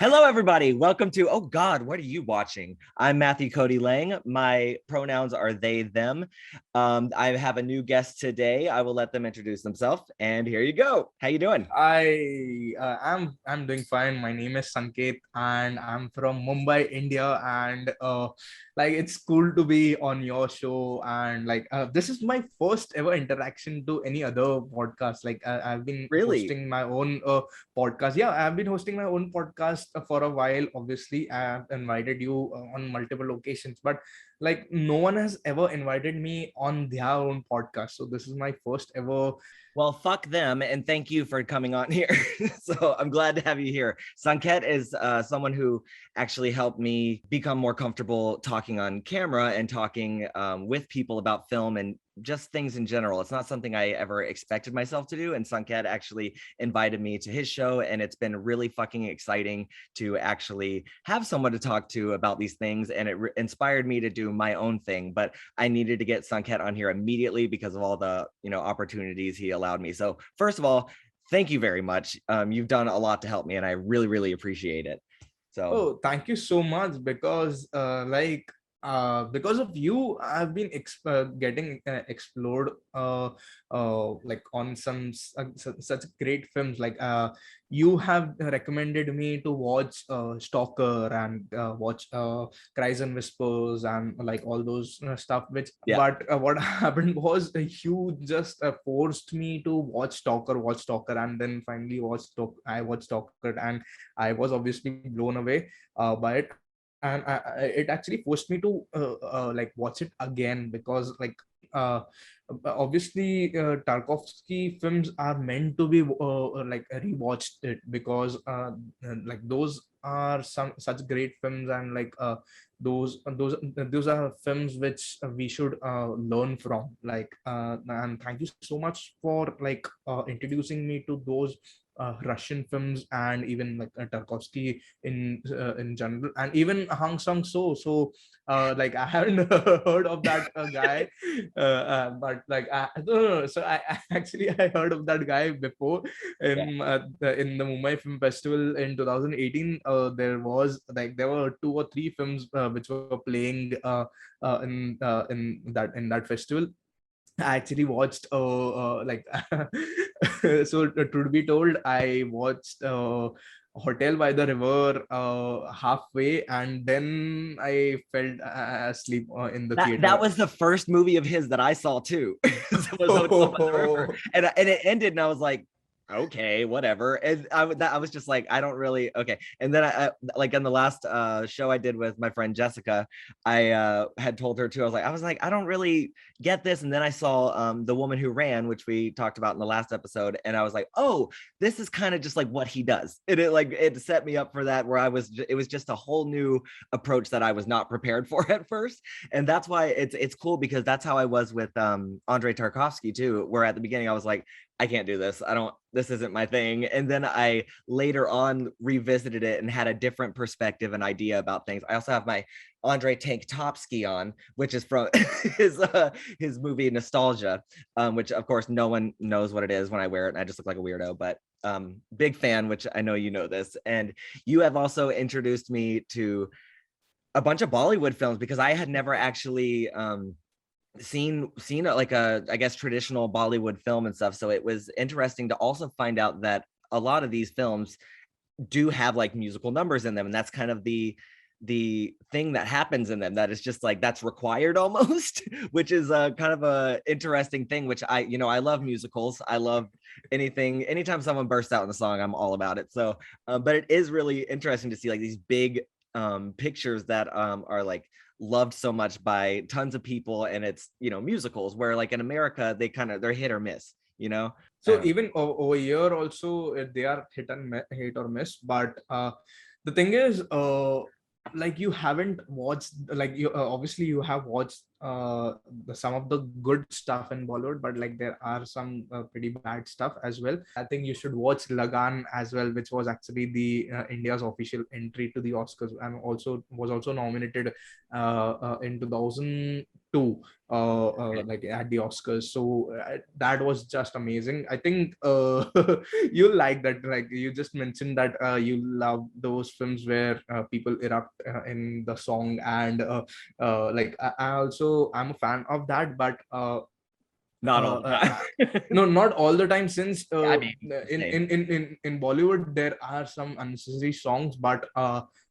Hello, everybody. Welcome to, oh God, what are you watching? I'm Matthew Cody Lang. My pronouns are they, them. I have a new guest today. I will let them introduce themselves. And here you go. How you doing? I'm doing fine. My name is Sanket, and I'm from Mumbai, India. And it's cool to be on your show. And this is my first ever interaction to any other podcast. I've been Really? hosting my own podcast. Yeah, I've been hosting my own podcast for a while. Obviously, I have invited you on multiple occasions, but no one has ever invited me on their own podcast. So this is my first ever. Well, fuck them, and thank you for coming on here. So I'm glad to have you here. Sanket is someone who actually helped me become more comfortable talking on camera and talking with people about film and just things in general. It's not something I ever expected myself to do. And Sanket actually invited me to his show, and it's been really fucking exciting to actually have someone to talk to about these things. And it inspired me to do my own thing. But I needed to get Sanket on here immediately because of all the opportunities he allowed me. So first of all, thank you very much. You've done a lot to help me, and I really, really appreciate it. So Oh, thank you so much because of you, I've been getting explored on such great films. You have recommended me to watch Stalker and watch Cries and Whispers and like all those stuff. yeah. But what happened was you just forced me to watch Stalker, and then finally I watched Stalker, and I was obviously blown away by it, and it actually forced me to watch it again because obviously Tarkovsky films are meant to be rewatched it because those are some such great films, and those are films which we should learn from. And thank you so much for introducing me to those Russian films, and even Tarkovsky in general, and even Hang Sang-soo. I haven't heard of that guy, but no. So I heard of that guy before Yeah. in the Mumbai Film Festival in 2018. There were two or three films which were playing in that festival. I actually watched so to be told, I watched Hotel by the River halfway, and then I fell asleep in the That theater. was the first movie of his that I saw too. Was Hotel by the River, and it ended, and I was like, okay, whatever. And I was just like, I don't really okay. And then I like in the last show I did with my friend Jessica, I had told her too. I was like, I don't really get this. And then I saw The Woman Who Ran, which we talked about in the last episode, and I was like, oh, this is kind of just like what he does. And it set me up for that, where it was just a whole new approach that I was not prepared for at first. And that's why it's cool, because that's how I was with Andrei Tarkovsky too, where at the beginning I was like, I can't do this. This isn't my thing. And then I later on revisited it and had a different perspective and idea about things. I also have my Andrei Tanktopsky on, which is from his movie Nostalgia, which of course no one knows what it is when I wear it, and I just look like a weirdo. But big fan, which I know you know this. And you have also introduced me to a bunch of Bollywood films, because I had never actually seen like a, I guess, traditional Bollywood film and stuff. So it was interesting to also find out that a lot of these films do have like musical numbers in them, and that's kind of the thing that happens in them that is just like that's required almost, which is a kind of a interesting thing, which I love musicals. I love anytime someone bursts out in a song, I'm all about it. So but it is really interesting to see like these big pictures that are like loved so much by tons of people, and it's musicals where like in America they're hit or miss, I So don't know. even over here also, they are hit or miss. But the thing is, you haven't watched, you obviously you have watched some of the good stuff in Bollywood, but there are some pretty bad stuff as well. I think you should watch Lagan as well, which was actually the India's official entry to the Oscars, and also was also nominated in 2012 too, like at the Oscars. So that was just amazing. I think you like that. Like you just mentioned that you love those films where people erupt in the song, and like I'm a fan of that, but Not all the time. no, not all the time, since I mean, in, same. in in in in Bollywood there are some unnecessary songs, but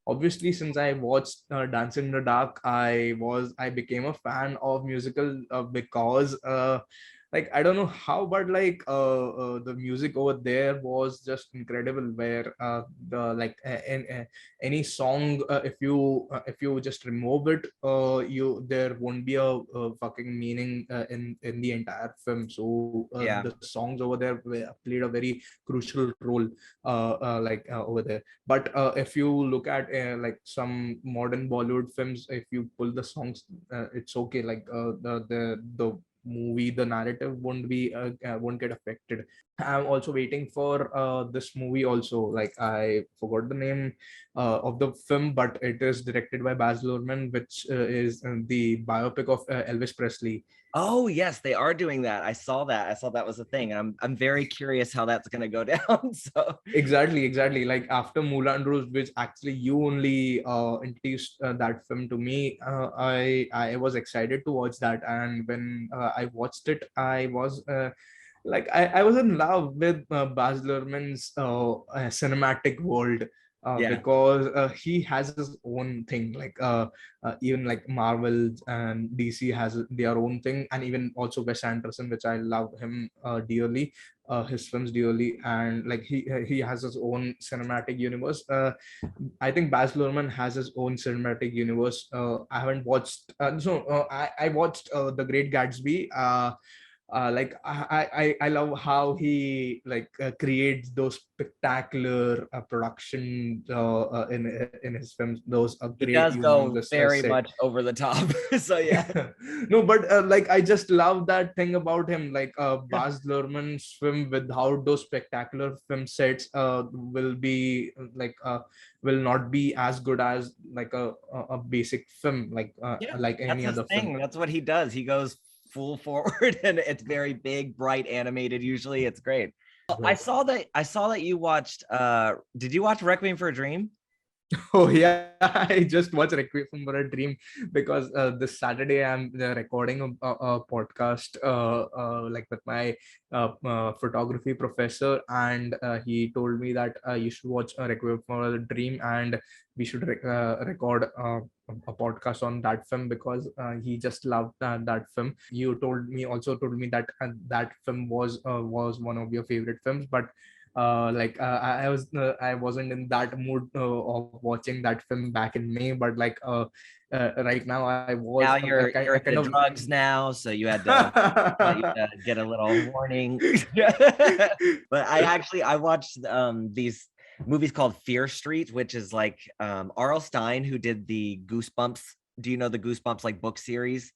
obviously since I watched Dance in the Dark, I became a fan of musical because like I don't know how, but like the music over there was just incredible, where the like any song, if you just remove it, you there won't be a fucking meaning in the entire film. So Yeah. the songs over there played a very crucial role over there. But if you look at like some modern Bollywood films, if you pull the songs, it's okay. Like the movie, the narrative won't get affected. I'm also waiting for this movie also. Like I forgot the name of the film, but it is directed by Baz Luhrmann, which is the biopic of Elvis Presley. Oh yes, they are doing that. I saw that. I saw that was a thing. And I'm very curious how that's gonna go down. So Exactly. Like after Moulin Rouge, which actually you only introduced that film to me, I was excited to watch that, and when I watched it, I was I was in love with Baz Luhrmann's cinematic world. yeah. Because he has his own thing, like even like Marvel and DC has their own thing, and even also Wes Anderson, which I love him dearly, his films dearly, and like he has his own cinematic universe. I think Baz Luhrmann has his own cinematic universe. I haven't watched, I watched The Great Gatsby. Like I love how he like creates those spectacular production in his films, those He great does go humongous very set. much over the top. So yeah. No, but like I just love that thing about him. Like Yeah. Baz Luhrmann's film without those spectacular film sets will be will not be as good as like a basic film, Yeah. like That's any his other film. thing. That's what he does. He goes full forward and it's very big, bright, animated. Usually it's great. I saw that you watched did you watch Requiem for a Dream? Oh yeah, I just watched Requiem for a Dream because this Saturday I'm recording a podcast like with my photography professor, and he told me that you should watch Requiem for a Dream, and we should record a podcast on that film because he just loved that film. You told me that that film was one of your favorite films, but I wasn't in that mood of watching that film back in May, but right now I was Now like I you're kind into of drugs now, so you had to thought you get a little warning. But I watched these movies called Fear Street, which is like R.L. Stine, who did the Goosebumps. Do you know the Goosebumps like book series?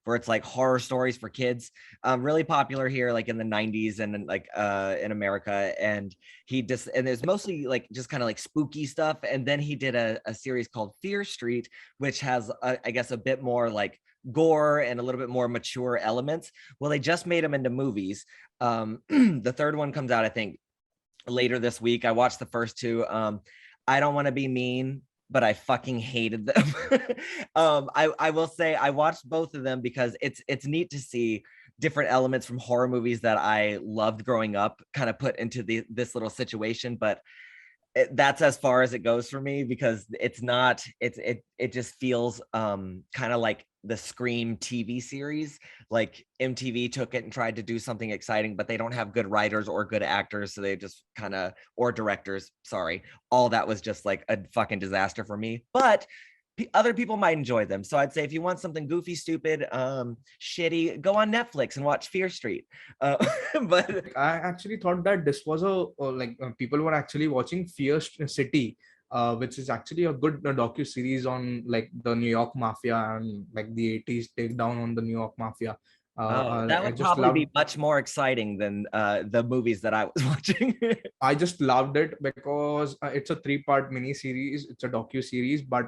Where it's like horror stories for kids, really popular here like in the 90s and like in America. And there's mostly like just kind of like spooky stuff. And then he did a series called Fear Street, which has I guess a bit more like gore and a little bit more mature elements. Well, they just made them into movies. The third one comes out I think later this week. I watched the first two. I don't want to be mean, but I fucking hated them. I will say I watched both of them because it's neat to see different elements from horror movies that I loved growing up kind of put into this little situation. But that's as far as it goes for me because it's not it just feels kind of like the Scream TV series. Like MTV took it and tried to do something exciting, but they don't have good writers or good actors, so they just kind of, or directors, sorry, all that was just like a fucking disaster for me. But other people might enjoy them. So I'd say if you want something goofy, stupid, shitty, go on Netflix and watch Fear Street. But I actually thought that this was people were actually watching Fear City, which is actually a good docu series on like the New York Mafia and like the 80s takedown on the New York Mafia. That I would just probably loved. be much more exciting than the movies that I was watching. I just loved it because it's a three-part mini series. It's a docu series, but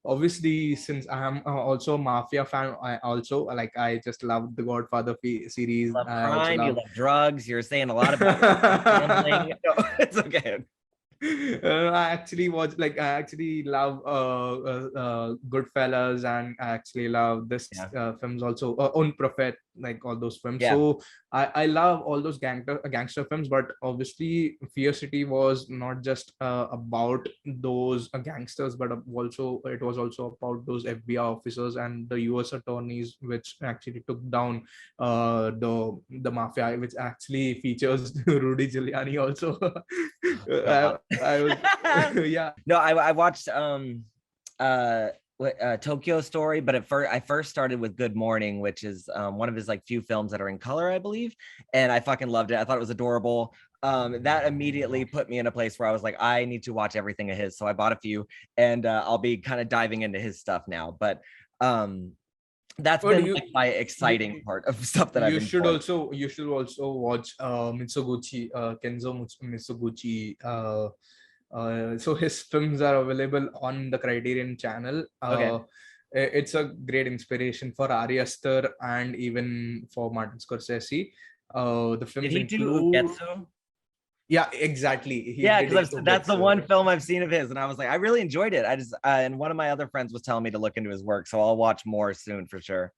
obviously, since I am also a mafia fan, I also like. I just love the Godfather series. Love I also crime, you love. love drugs. You're saying a lot about gambling. No, it's okay. I actually watch like I actually love Goodfellas, and I actually love this Yeah. films also, On Prophet, like all those films. Yeah. So I love all those gangster films, but obviously Fear City was not just about those gangsters, but also it was also about those FBI officers and the US attorneys, which actually took down the mafia, which actually features Rudy Giuliani also. God. I was yeah. No, I watched uh Tokyo Story, but at first I first started with Good Morning, which is one of his like few films that are in color, I believe, and I fucking loved it. I thought it was adorable. That immediately put me in a place where I was like, I need to watch everything of his. So I bought a few, and I'll be kind of diving into his stuff now. But that's But been like my exciting part of stuff that I've enjoyed. you should also watch Mitsuguchi, Mitsuguchi. So his films are available on the Criterion channel. Okay. It's a great inspiration for Ari Aster and even for Martin Scorsese. The Did films he do include. Ugetsu? Yeah, exactly. He Yeah, did because that's the Ugetsu. one film I've seen of his, and I was like, I really enjoyed it. I just and one of my other friends was telling me to look into his work, so I'll watch more soon for sure.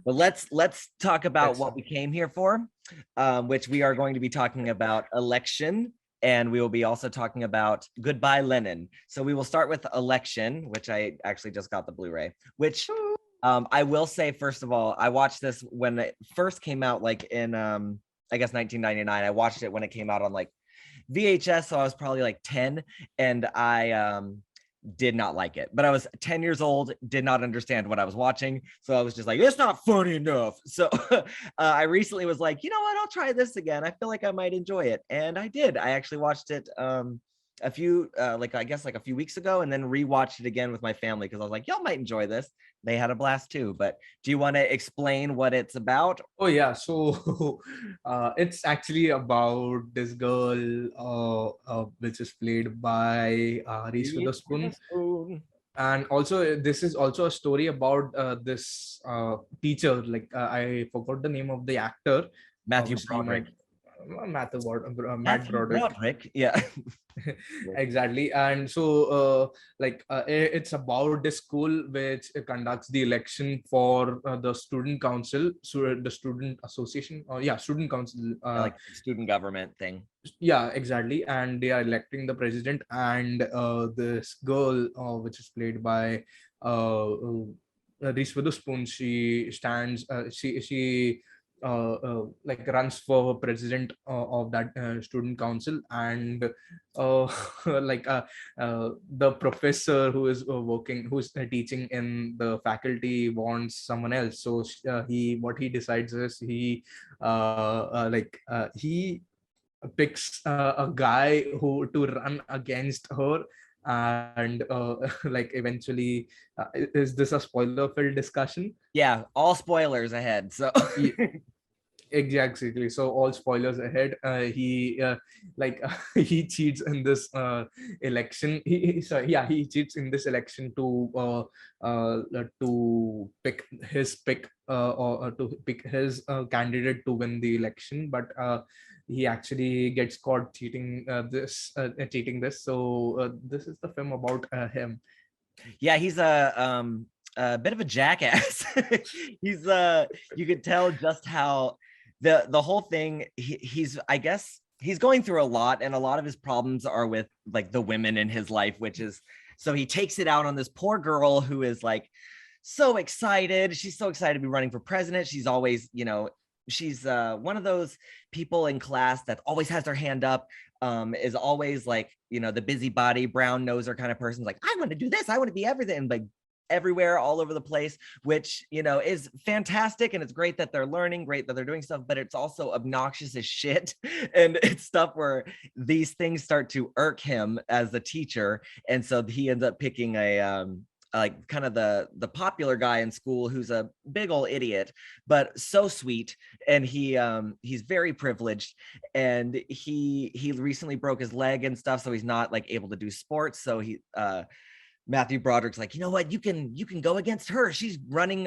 But let's talk about That's what we came here for, which we are going to be talking about election, and we will be also talking about Goodbye Lenin. So we will start with election, which I actually just got the Blu-ray. Which I will say first of all, I watched this when it first came out, like in I guess 1999. I watched it when it came out on like VHS, so I was probably like 10, and I did not like it. But I was 10 years old, did not understand what I was watching, so I was just like, it's not funny enough. So I recently was like, you know what, I'll try this again. I feel like I might enjoy it, and I did. I actually watched it a few like I guess like a few weeks ago, and then rewatched it again with my family because I was like, y'all might enjoy this. They had a blast too. But do you want to explain what it's about? Oh yeah, so it's actually about this girl, which is played by Reese Reese Witherspoon, Witherspoon. and also this is also a story about this teacher. Like I forgot the name of the actor. Matthew Obviously, you Broderick. might Matt Matthew Broderick. Broderick. Yeah. Exactly. And so it's about the school which conducts the election for the student council, so the student association, or yeah, student council. Yeah, like student government thing. Yeah, exactly. And they are electing the president, and this girl, which is played by Reese Witherspoon, she stands she like runs for president of that student council. And uh, like the professor who is who's teaching in the faculty wants someone else. So he what he decides is he picks a guy who to run against her. And like eventually, is this a spoiler filled discussion? Yeah, all spoilers ahead. So Exactly. So all spoilers ahead. He like he cheats in this election. Sorry, yeah, he cheats in this election to pick his pick or to pick his candidate to win the election. But he actually gets caught cheating this. So this is the film about him. yeah, he's a bit of a jackass. He's you could tell just how the whole thing he's I guess he's going through a lot, and a lot of his problems are with like the women in his life, which is so he takes it out on this poor girl who is like so excited. She's so excited to be running for president. She's always, you know, she's one of those people in class that always has their hand up, is always like, you know, the busybody, brown noser kind of person, like, I want to do this, I want to be everything, like everywhere, all over the place, which, you know, is fantastic. And it's great that they're learning, great that they're doing stuff, but it's also obnoxious as shit. And it's stuff where these things start to irk him as the teacher. And so he ends up picking like kind of the popular guy in school who's a big old idiot, but so sweet. And he's very privileged, and he recently broke his leg and stuff, so he's not like able to do sports. So Matthew Broderick's like, you know what, you can go against her. She's running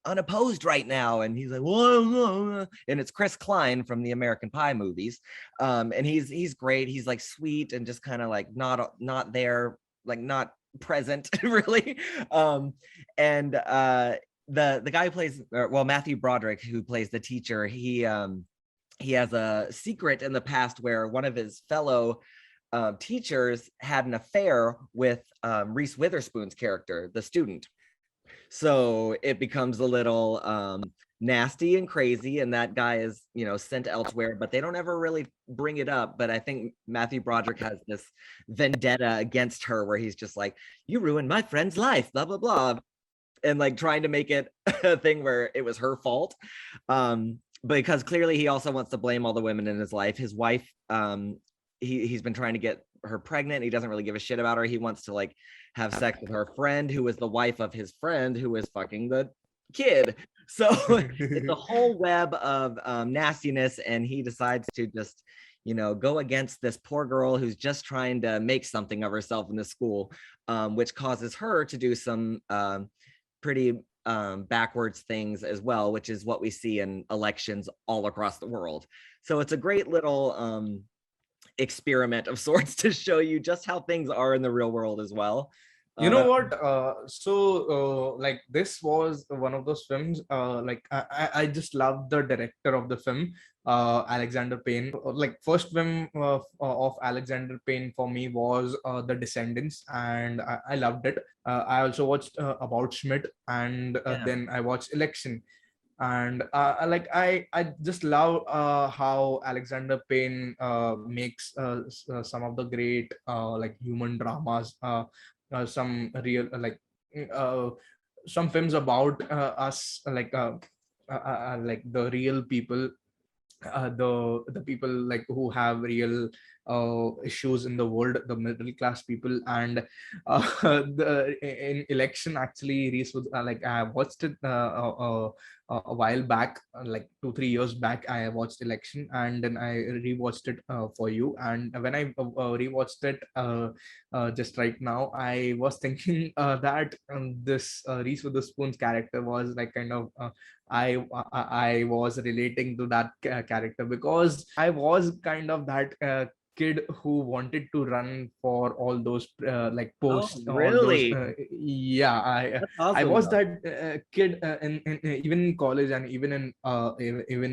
unopposed right now. And he's like, whoa. And it's Chris Klein from the American Pie movies. And he's great. He's like sweet and just kind of like not there, like not present really. And the guy who plays, Matthew Broderick, who plays the teacher, he has a secret in the past where one of his fellow teachers had an affair with Reese Witherspoon's character, the student. So it becomes a little nasty and crazy, and that guy is, you know, sent elsewhere, but they don't ever really bring it up. But I think Matthew Broderick has this vendetta against her where he's just like, you ruined my friend's life, blah, blah, blah. And like trying to make it a thing where it was her fault. Because clearly he also wants to blame all the women in his life. His wife, he's been trying to get her pregnant. He doesn't really give a shit about her. He wants to like have sex with her friend, who was the wife of his friend, who was fucking the kid. So it's a whole web of nastiness, and he decides to just, you know, go against this poor girl who's just trying to make something of herself in the school, which causes her to do some pretty backwards things as well, which is what we see in elections all across the world. So it's a great little experiment of sorts to show you just how things are in the real world as well. You know what? Like this was one of those films. Like I just love the director of the film, Alexander Payne. Like first film of Alexander Payne for me was The Descendants, and I loved it. I also watched About Schmidt, and then I watched Election. And I just love how Alexander Payne makes some of the great like human dramas, some real some films about us, like the real people, the people like who have real issues in the world, the middle class people. And in Election, actually, Reese was like, I watched it a while back, like 2-3 years back. I watched Election, and then I rewatched it for you. And when I rewatched it just right now, I was thinking that this Reese Witherspoon's character was like kind of I was relating to that character, because I was kind of that kid who wanted to run for all those like posts. Really? All those, yeah, Awesome, I was though. that kid in even in college, and even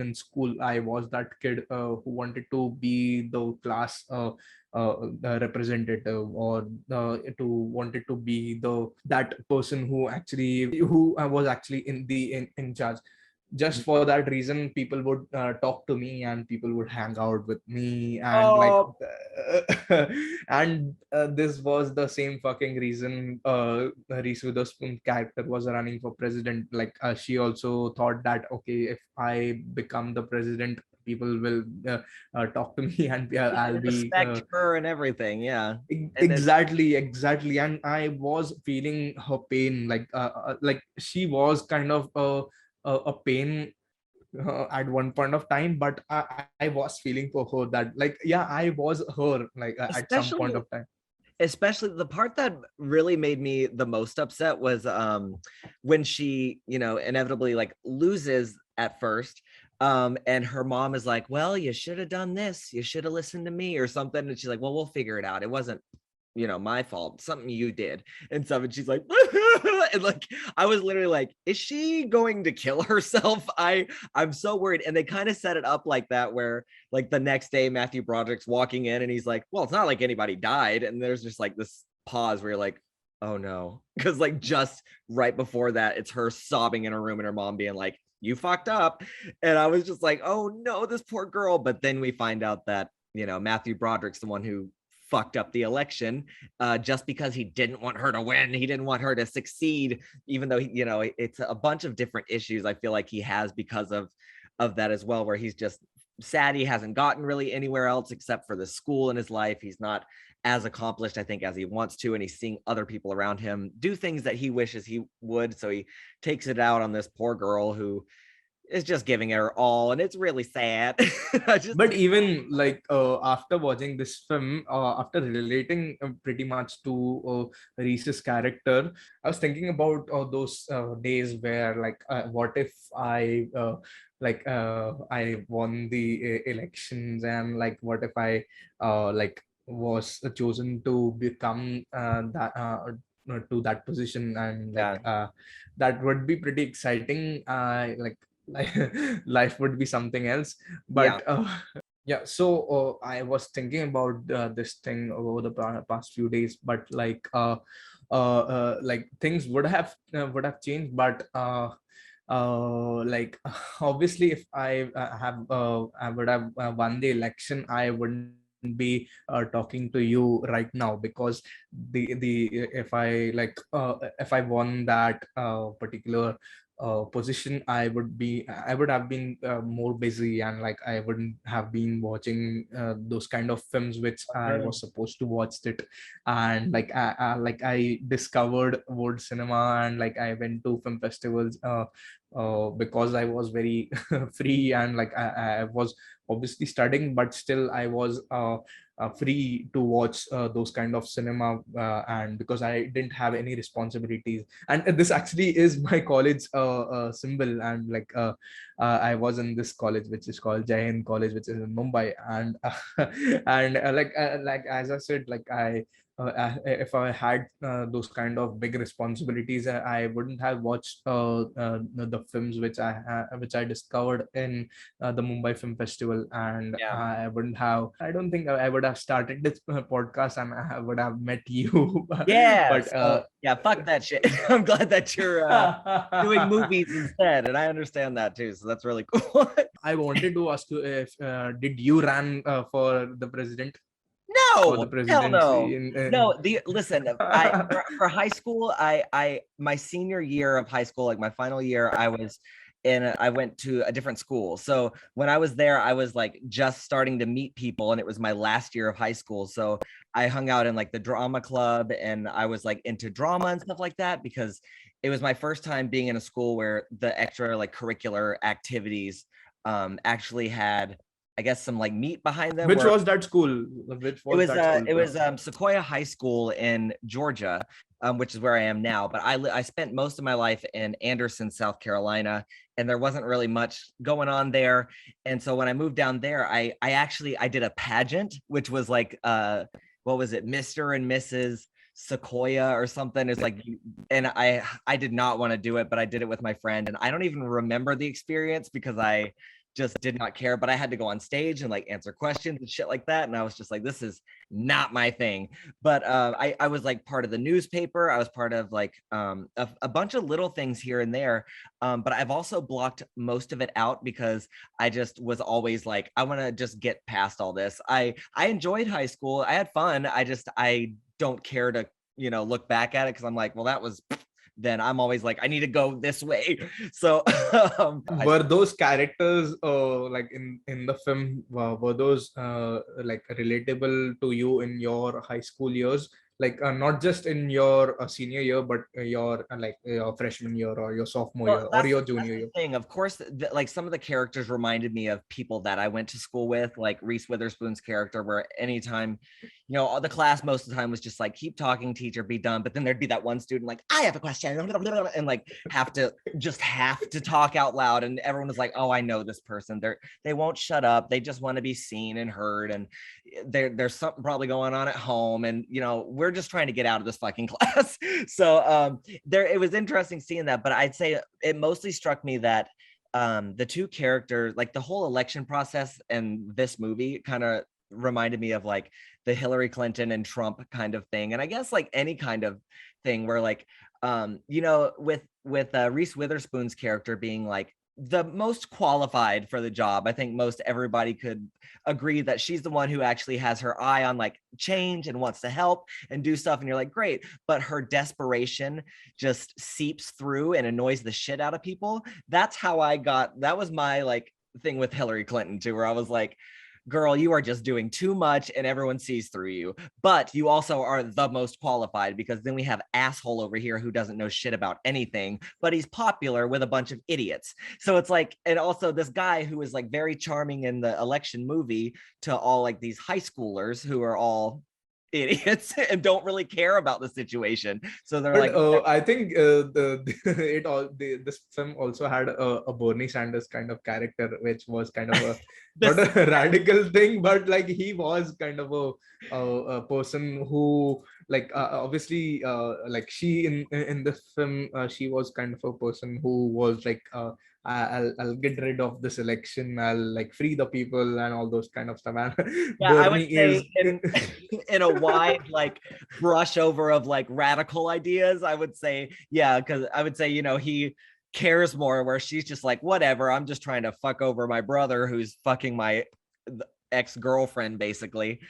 in school. I was that kid who wanted to be the class representative, or to wanted to be that person who was actually in charge. Just for that reason, people would talk to me, and people would hang out with me, and and this was the same fucking reason Reese Witherspoon character was running for president. Like she also thought that, okay, if I become the president, people will talk to me, and I'll be respect her and everything. Yeah. And exactly. And I was feeling her pain, like she was kind of a pain at one point of time, but I was feeling for her, that like, yeah, I was her, like at some point of time. Especially the part that really made me the most upset was when she, you know, inevitably like loses at first, and her mom is like, well, you should have done this, you should have listened to me or something, and she's like, well, we'll figure it out, it wasn't, you know, my fault, something you did and stuff. And she's like and like I was literally like, is she going to kill herself? I'm so worried. And they kind of set it up like that, where like the next day Matthew Broderick's walking in and he's like, well, it's not like anybody died, and there's just like this pause where you're like, oh no, because like just right before that, it's her sobbing in her room and her mom being like, you fucked up. And I was just like, oh no, this poor girl. But then we find out that, you know, Matthew Broderick's the one who fucked up the election, just because he didn't want her to win. He didn't want her to succeed, even though you know, it's a bunch of different issues I feel like he has because of that as well, where he's just sad he hasn't gotten really anywhere else except for the school in his life. He's not as accomplished, I think, as he wants to, and he's seeing other people around him do things that he wishes he would. So he takes it out on this poor girl who is just giving her all, and it's really sad. But even like after watching this film, after relating pretty much to Reese's character, I was thinking about those days where like what if I won the elections, and like what if I like was chosen to become that to that position, and like Yeah, that would be pretty exciting. Like life would be something else. yeah, But yeah, so I was thinking about this thing over the past few days, but like things would have changed, but like obviously if I would have won the election, I wouldn't be talking to you right now, because the if I won that particular position, I would have been more busy, and like I wouldn't have been watching those kind of films which I really. was supposed to watch it. And like I discovered world cinema, and like I went to film festivals because I was very free, and like I was obviously studying, but still I was free to watch those kind of cinema, and because I didn't have any responsibilities. And this actually is my college symbol. And like I was in this college which is called Jai Hind College, which is in Mumbai. And and like as I said, like if I had those kind of big responsibilities, I wouldn't have watched the films which I discovered in the Mumbai Film Festival. And Yeah. I wouldn't have. I don't think I would have started this podcast, and I would have met you. Yeah. But So yeah, fuck that shit. I'm glad that you're doing movies instead, and I understand that too. So that's really cool. I wanted to ask you if did you run for the president, for the No, hell presidency no. in No, the listen, I for high school, I my senior year of high school, like my final year, I went to a different school. So when I was there, I was like just starting to meet people, and it was my last year of high school. So I hung out in like the drama club, and I was like into drama and stuff like that, because it was my first time being in a school where the extra like curricular activities actually had, I guess, some like meat behind them. which Where was that school? Which was that school? it was Sequoia High School in Georgia, which is where I am now. But I spent most of my life in Anderson, South Carolina, and there wasn't really much going on there. And so when I moved down there, I did a pageant, which was like what was it, Mr. and Mrs. Sequoia or something. It's like, and I did not want to do it, but I did it with my friend, and I don't even remember the experience because I just did not care. But I had to go on stage and like answer questions and shit like that, and I was just like, this is not my thing. But I was like part of the newspaper. I was part of like a bunch of little things here and there. But I've also blocked most of it out because I just was always like, I want to just get past all this. I enjoyed high school. I had fun. I don't care to look back at it, because I'm like, well, that was, then I'm always like, I need to go this way. So were those characters like in the film, were those like relatable to you in your high school years, like not just in your senior year, but your like your freshman year or your sophomore year well, or your that's junior the year? thing. Of course, like some of the characters reminded me of people that I went to school with, like Reese Witherspoon's character, where anytime, all the class most of the time was just like, keep talking, teacher, be done. But then there'd be that one student like, I have a question, and like have to talk out loud, and everyone was like, oh, I know this person. They won't shut up. They just want to be seen and heard, and there's something probably going on at home, and we're just trying to get out of this fucking class. So it was interesting seeing that. But I'd say it mostly struck me that the two characters, like the whole election process and this movie, kind of reminded me of like the Hillary Clinton and Trump kind of thing. And I guess like any kind of thing where like with Reese Witherspoon's character being like the most qualified for the job. I think most everybody could agree that she's the one who actually has her eye on like change and wants to help and do stuff. And you're like, great. But her desperation just seeps through and annoys the shit out of people. That was my like thing with Hillary Clinton too, where I was like, girl, you are just doing too much and everyone sees through you. But you also are the most qualified, because then we have asshole over here who doesn't know shit about anything, but he's popular with a bunch of idiots. So it's like, and also this guy who is like very charming in the election movie to all like these high schoolers who are all idiots and don't really care about the situation. So they're But like, I think this film also had a Bernie Sanders kind of character, which was kind of a not a radical thing, but like he was kind of a person who like obviously like she in the film she was kind of a person who was like I'll get rid of this election, I'll like free the people and all those kind of stuff. And yeah, I would Bernie is say in a wide like brush over of like radical ideas, I would say, yeah, because I would say, you know, he cares more, where she's just like, whatever, I'm just trying to fuck over my brother who's fucking my ex-girlfriend basically.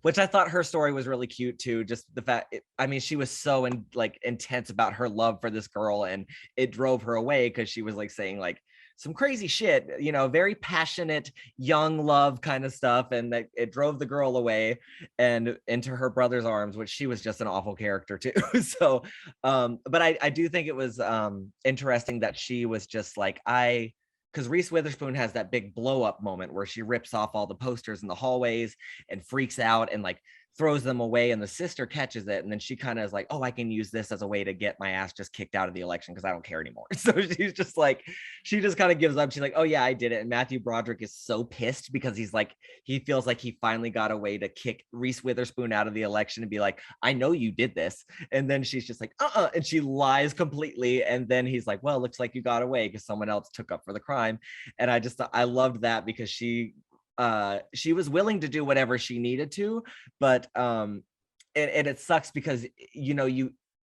Which I thought her story was really cute too, just the fact I mean, she was so like intense about her love for this girl, and it drove her away because she was like saying like some crazy shit, you know, very passionate young love kind of stuff, and that it drove the girl away and into her brother's arms, which she was just an awful character too. So but I do think it was interesting that she was just like, because Reese Witherspoon has that big blow up moment where she rips off all the posters in the hallways and freaks out and like throws them away, and the sister catches it, and then she kind of is like, oh, I can use this as a way to get my ass just kicked out of the election because I don't care anymore. So she's just like, she just kind of gives up. She's like, oh yeah, I did it. And Matthew Broderick is so pissed because he's like, he feels like he finally got a way to kick Reese Witherspoon out of the election and be like, I know you did this. And then she's just like, and she lies completely. And then he's like, well, looks like you got away because someone else took up for the crime. And I loved that because she was willing to do whatever she needed to, but and it sucks because, you know,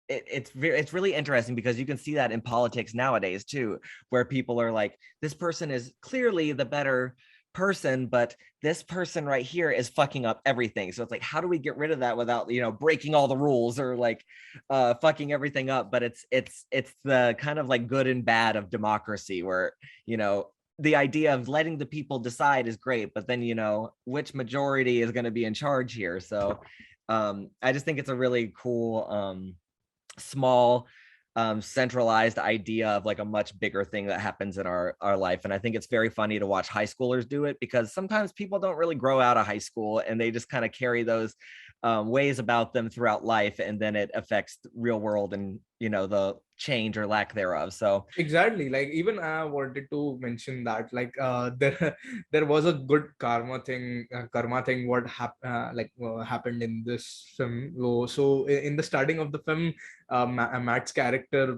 it's really interesting because you can see that in politics nowadays too, where people are like, this person is clearly the better person, but this person right here is fucking up everything. So it's like, how do we get rid of that without, you know, breaking all the rules or like fucking everything up? But it's the kind of like good and bad of democracy, where, you know, the idea of letting the people decide is great, but then, you know, which majority is going to be in charge here? So I just think it's a really cool small centralized idea of like a much bigger thing that happens in our life. And I think it's very funny to watch high schoolers do it, because sometimes people don't really grow out of high school and they just kind of carry those ways about them throughout life, and then it affects the real world and, you know, the change or lack thereof. So exactly, like even I wanted to mention that like there was a good karma thing what happened in this film. So in the starting of the film, Matt's character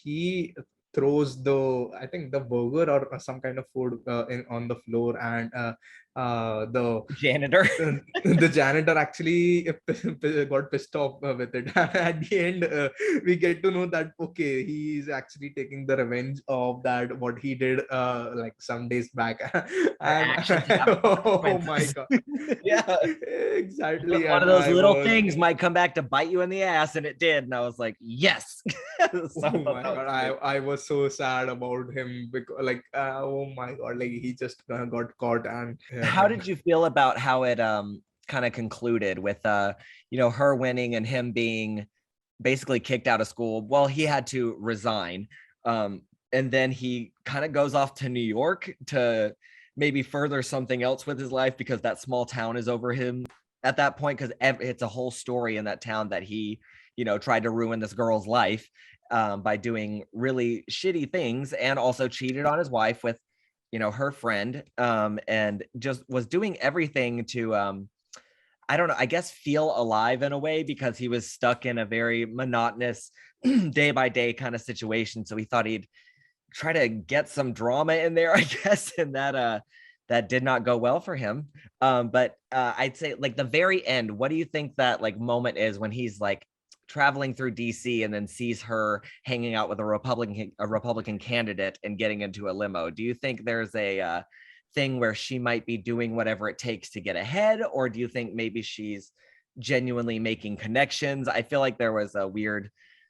he throws the, I think, the burger or some kind of food on the floor, and the janitor. the janitor actually got pissed off with it. At the end, we get to know that okay, he is actually taking the revenge of that what he did like some days back. And oh my god, Yeah, exactly. one of And those I little was, things might come back to bite you in the ass, and it did. And I was like, yes. oh my god, I was so sad about him because like oh my god, like he just got caught. And How did you feel about how it kind of concluded with you know, her winning and him being basically kicked out of school? Well, he had to resign, and then he kind of goes off to New York to maybe further something else with his life, because that small town is over him at that point, because it's a whole story in that town that he, you know, tried to ruin this girl's life by doing really shitty things, and also cheated on his wife with, you know, her friend, and just was doing everything to I don't know, I guess feel alive in a way, because he was stuck in a very monotonous day by day kind of situation. So he thought he'd try to get some drama in there, I guess, and that did not go well for him. But I'd say like the very end, what do you think that like moment is when he's like traveling through DC and then sees her hanging out with a Republican candidate and getting into a limo? Do you think there's a thing where she might be doing whatever it takes to get ahead, or do you think maybe she's genuinely making connections? I feel like there was a weird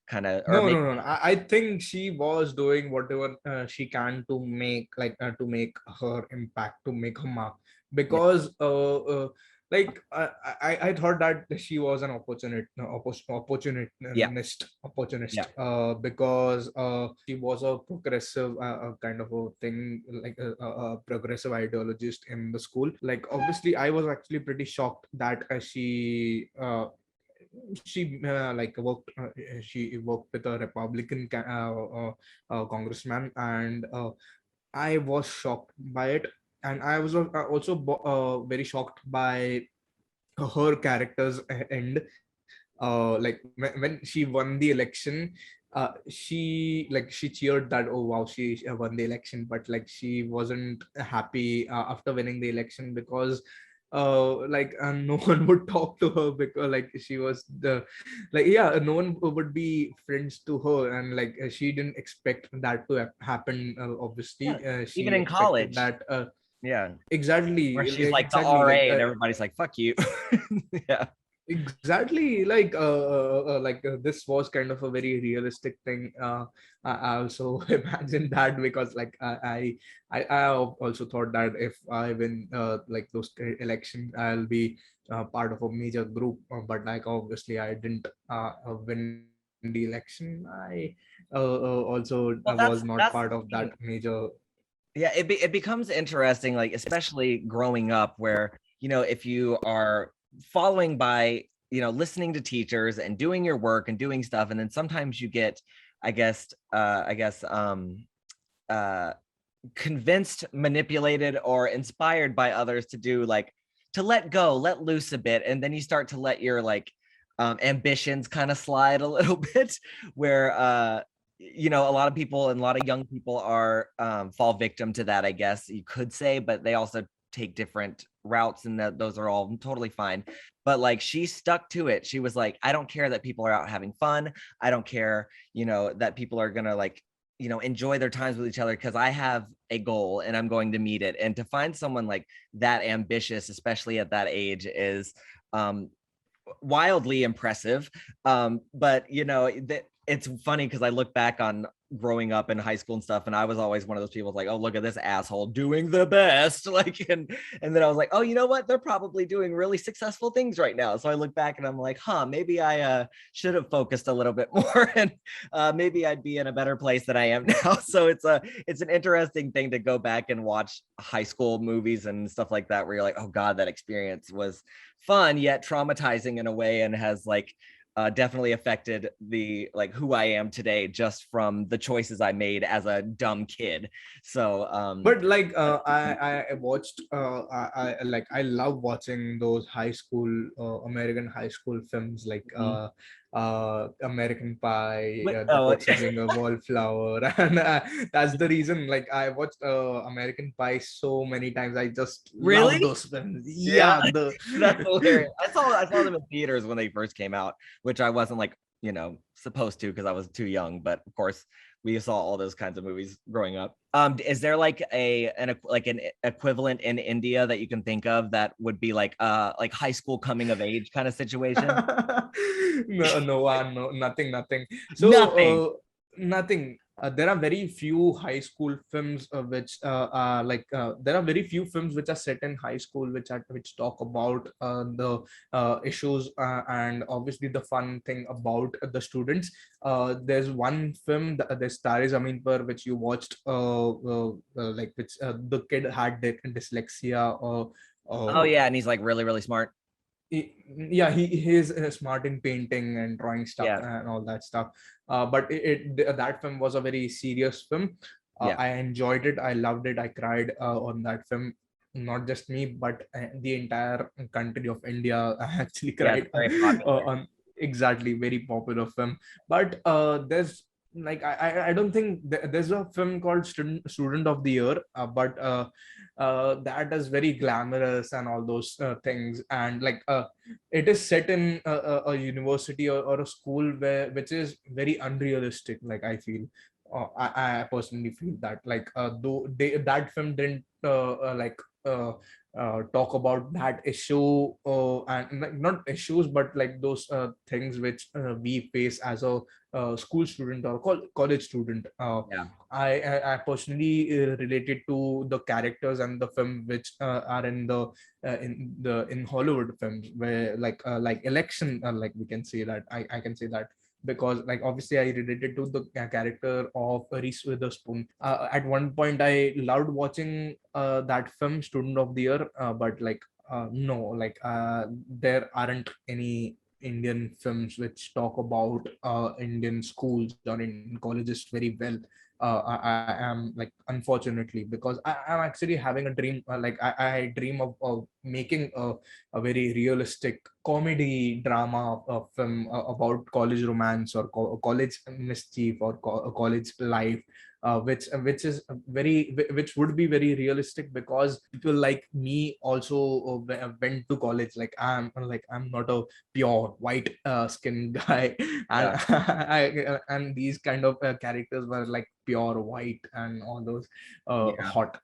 kind of, or No, maybe. no, no. I think she was doing whatever she can to make to make her impact, to make her mark. Yeah, Because I thought that she was an yeah, opportunist. yeah. Because she was a progressive kind of a thing, like a progressive ideologist in the school. Like obviously, I was actually pretty shocked that she she worked with a Republican congressman, and I was shocked by it. And I was also very shocked by her character's end. Like when she won the election, she cheered that, oh wow, she won the election, but like she wasn't happy after winning the election, because no one would talk to her, because like she was the, like, yeah, no one would be friends to her. And like she didn't expect that to happen. Yeah, Obviously even she in expected college. that, Yeah, where exactly, she's like the exactly, like RA and everybody's like, fuck you. Yeah. exactly, this was kind of a very realistic thing. I also imagine that, because like I also thought that if I win like those election, I'll be part of a major group. But like obviously I didn't win the election. I also Well, was not part that's of the that thing. major. Yeah, it becomes interesting, like especially growing up, where if you are following by listening to teachers and doing your work and doing stuff, and then sometimes you get, I guess, uh convinced, manipulated, or inspired by others to do, like, to let go, let loose a bit, and then you start to let your like ambitions kind of slide a little bit, where a lot of people and a lot of young people are fall victim to that, I guess you could say, but they also take different routes, and those are all totally fine. But like, she stuck to it. She was like, I don't care that people are out having fun. I don't care, that people are gonna like enjoy their times with each other, because I have a goal and I'm going to meet it. And to find someone like that ambitious, especially at that age, is um wildly impressive. But it's funny because I look back on growing up in high school and stuff, and I was always one of those people like, oh, look at this asshole doing the best, like, and then I was like, oh, you know what, they're probably doing really successful things right now. So I look back and I'm like, maybe I should have focused a little bit more, and maybe I'd be in a better place than I am now. So it's an interesting thing to go back and watch high school movies and stuff like that, where you're like, oh god, that experience was fun yet traumatizing in a way, and has like definitely affected the like who I am today, just from the choices I made as a dumb kid. So But like I watched I love watching those high school American high school films, like American Pie, The oh, Pursuing a Wallflower. And that's the reason, like I watched American Pie so many times. I just love really? those films. Yeah, Yeah, the that's hilarious. I saw them in theaters when they first came out, which I wasn't like supposed to, because I was too young. But of course, we saw all those kinds of movies growing up. Is there like an equivalent in India that you can think of that would be like high school coming of age kind of situation? no, no one, no, nothing, nothing. So, Nothing. nothing. There are very few high school films there are very few films which are set in high school, which talk about the issues and obviously the fun thing about the students. There's one film, the Star is Zameen Par, which you watched, like which the kid had dyslexia. Oh yeah, and he's like really really smart. Yeah, he is smart in painting and drawing stuff Yeah, and all that stuff. But that film was a very serious film. yeah, I enjoyed it, I loved it, I cried on that film. Not just me, but the entire country of India actually yeah. It's cried very popular. on. Exactly, very popular film. But there's like I don't think there's a film called Student of the Year, but that is very glamorous and all those things. And like it is set in a university, or a school which is very unrealistic, like I feel. I personally feel that like though that film didn't talk about that issue and like, not issues but like those things which we face as a school student or college student. Yeah. I personally related to the characters and the film which are in Hollywood films where like election, like we can say that I can say that because like obviously I related to the character of Reese Witherspoon. At one point, I loved watching that film, Student of the Year, but like no, like there aren't any Indian films which talk about Indian schools or in colleges very well. I am like unfortunately because I'm actually having a dream. I dream of making a very realistic comedy drama film about college romance or college mischief or college life, which is which would be very realistic because people like me also went to college. I'm not a pure white skin guy, and Yeah. and these kind of characters were like pure white and all those Yeah. hot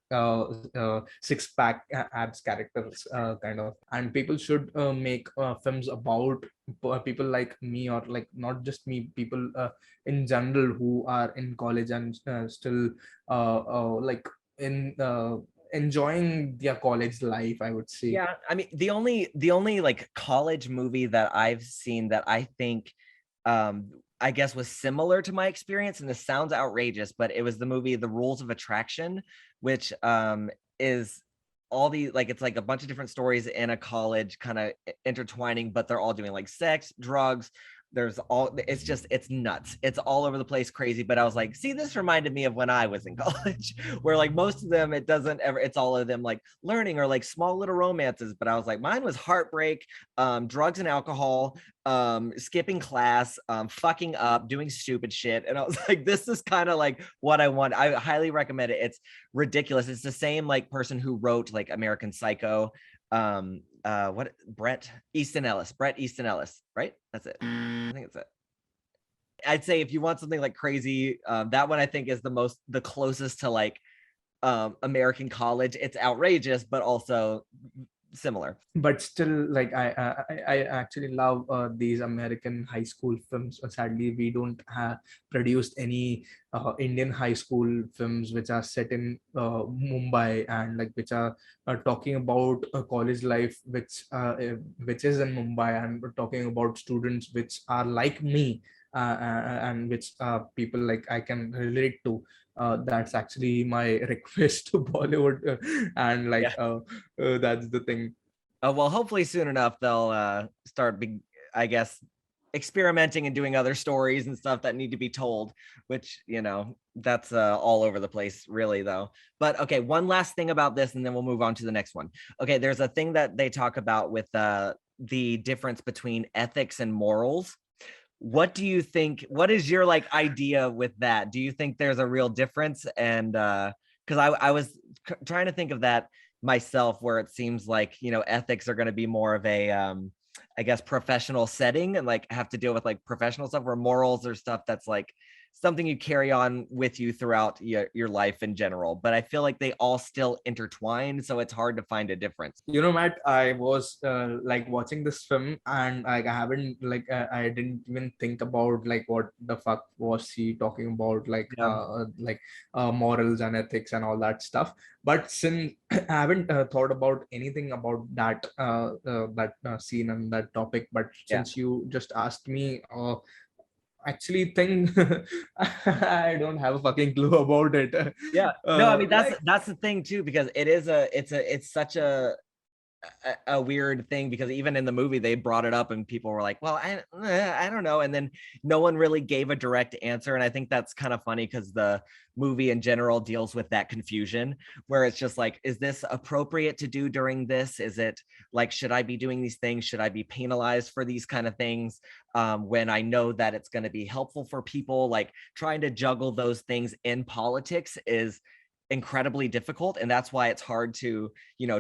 six pack abs characters kind of. And people should make films about people like me or like not just me, people in general who are in college and still like in enjoying their college life, I would say. Yeah, I mean the only like college movie that I've seen that I think I guess was similar to my experience, and this sounds outrageous, but it was the movie The Rules of Attraction, which is all the like it's like a bunch of different stories in a college kind of intertwining, but they're all doing like sex, drugs. There's all it's nuts. It's all over the place, crazy. But I was like, see, this reminded me of when I was in college, where like most of them, it doesn't ever, it's all of them like learning or like small little romances. But I was like, mine was heartbreak, drugs and alcohol, skipping class, fucking up, doing stupid shit. And I was like, this is kind of like what I want. I highly recommend it. It's ridiculous. It's the same like person who wrote like American Psycho. What Bret Easton Ellis, right? That's it. I think it's it. I'd say if you want something like crazy, that one I think is the closest to like American College. It's outrageous, but also similar. But still, like I actually love these American high school films. Sadly, we don't have produced any Indian high school films which are set in Mumbai and like which are talking about college life, which is in Mumbai, and we're talking about students which are like me, and which people like I can relate to. That's actually my request to Bollywood, and like Yeah. that's the thing. Well, hopefully soon enough they'll start, I guess, experimenting and doing other stories and stuff that need to be told, which that's all over the place, really, though. But okay, one last thing about this, and then we'll move on to the next one. Okay, there's a thing that they talk about with the difference between ethics and morals. What do you think? What is your like idea with that? Do you think there's a real difference? And because I was trying to think of that myself, where it seems like ethics are going to be more of a I guess professional setting and like have to deal with like professional stuff, where morals are stuff that's like something you carry on with you throughout your life in general. But I feel like they all still intertwine, so it's hard to find a difference. Matt, I was like watching this film and like I haven't like I didn't even think about like what the fuck was he talking about, Yeah. morals and ethics and all that stuff. But since I haven't thought about anything about that scene and that topic, but Yeah. since you just asked me, actually think I don't have a fucking clue about it. Yeah. No, I mean Like that's the thing too, because it's such a weird thing, because even in the movie they brought it up and people were like, well, I don't know, and then no one really gave a direct answer. And I think that's kind of funny because the movie in general deals with that confusion, where it's just like, is this appropriate to do during this? Is it like, should I be doing these things? Should I be penalized for these kind of things, when I know that it's going to be helpful for people? Like trying to juggle those things in politics is incredibly difficult, and that's why it's hard to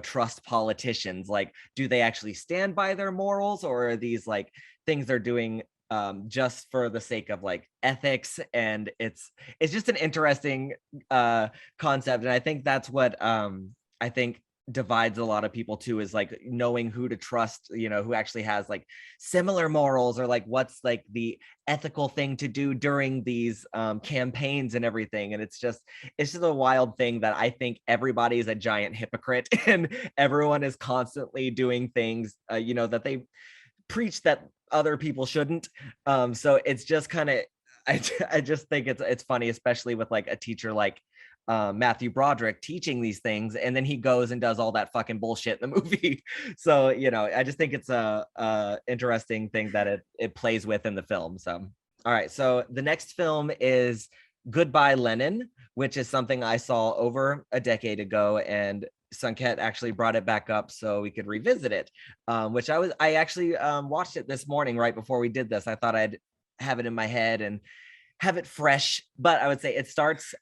trust politicians. Like, do they actually stand by their morals, or are these like things they're doing just for the sake of like ethics, and it's just an interesting concept, and I think that's what I think divides a lot of people too, is like knowing who to trust, you know, who actually has like similar morals, or like what's like the ethical thing to do during these campaigns and everything. And it's just a wild thing that I think everybody is a giant hypocrite and everyone is constantly doing things you know, that they preach that other people shouldn't. So it's just kind of, I just think it's funny, especially with like a teacher like Matthew Broderick teaching these things, and then he goes and does all that fucking bullshit in the movie. So, you know, I just think it's a interesting thing that it plays with in the film. So, all right. So the next film is Goodbye Lenin, which is something I saw over a decade ago, and Sanket actually brought it back up so we could revisit it, which I actually watched it this morning right before we did this. I thought I'd have it in my head and have it fresh, but I would say it starts